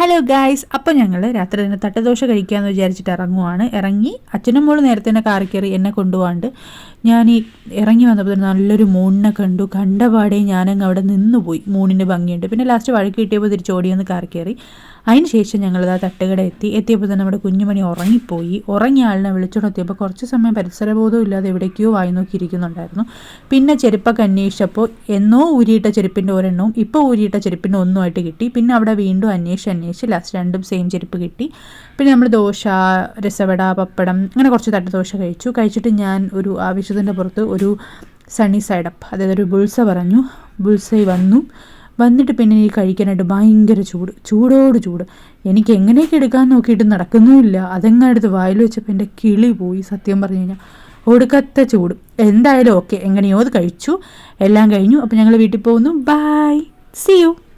Hello guys, അപ്പോൾ ഞങ്ങൾ രാത്രി തന്നെ തട്ടദോശ കഴിക്കാമെന്ന് വിചാരിച്ചിട്ട് ഇറങ്ങി അച്ഛനും മോള് നേരത്തെ തന്നെ കാറി കയറി എന്നെ കൊണ്ടുപോകാണ്ട് ഞാൻ ഈ ഇറങ്ങി വന്നപ്പോൾ നല്ലൊരു മൂണിനെ കണ്ടപാടെ ഞാനങ്ങ് അവിടെ നിന്നുപോയി. മൂണിൻ്റെ ഭംഗിയുണ്ട്. പിന്നെ ലാസ്റ്റ് വഴക്ക് കിട്ടിയപ്പോൾ തിരിച്ചോടിയെന്ന് കാറി കയറി. അതിന് ശേഷം ഞങ്ങളിതാ തട്ടുകട എത്തിയപ്പോൾ തന്നെ നമ്മുടെ കുഞ്ഞുമണി ഉറങ്ങിപ്പോയി. ഉറങ്ങിയ ആളിനെ വിളിച്ചുകൊണ്ടെത്തിയപ്പോൾ കുറച്ച് സമയം പരിസരബോധവും ഇല്ലാതെ എവിടേക്കോ വായി നോക്കിയിരിക്കുന്നുണ്ടായിരുന്നു. പിന്നെ ചെരുപ്പൊക്കെ അന്വേഷിച്ചപ്പോൾ എന്നോ ഊരിയിട്ട ചെരുപ്പിൻ്റെ ഒരെണ്ണവും ഇപ്പോൾ ഊരിയിട്ട ചെരുപ്പിൻ്റെ ഒന്നുമായിട്ട് കിട്ടി. പിന്നെ അവിടെ വീണ്ടും അന്വേഷിച്ച് ലാസ്റ്റ് രണ്ടും സെയിം ചെരുപ്പ് കിട്ടി. പിന്നെ നമ്മൾ ദോശ, രസവട, പപ്പടം അങ്ങനെ കുറച്ച് തട്ടുദോശ കഴിച്ചിട്ട് ഞാൻ ഒരു ആവശ്യത്തിൻ്റെ പുറത്ത് ഒരു സണ്ണി സൈഡ് അപ്പ്, അതായത് ഒരു ബുൾസ പറഞ്ഞു. ബുൾസൈ വന്നിട്ട് പിന്നെ ഈ കഴിക്കാനായിട്ട് ഭയങ്കര ചൂടോട് ചൂട്. എനിക്ക് എങ്ങനെയൊക്കെ എടുക്കാൻ നോക്കിയിട്ട് നടക്കുന്നുമില്ല. അതെങ്ങനെ എടുത്ത് വായിൽ വെച്ചപ്പോൾ എൻ്റെ കിളി പോയി. സത്യം പറഞ്ഞു കഴിഞ്ഞാൽ ഒടുക്കത്തെ ചൂട്. എന്തായാലും ഓക്കെ, എങ്ങനെയോ അത് കഴിച്ചു. എല്ലാം കഴിഞ്ഞു. അപ്പോൾ ഞങ്ങൾ വീട്ടിൽ പോകുന്നു. Bye, see U.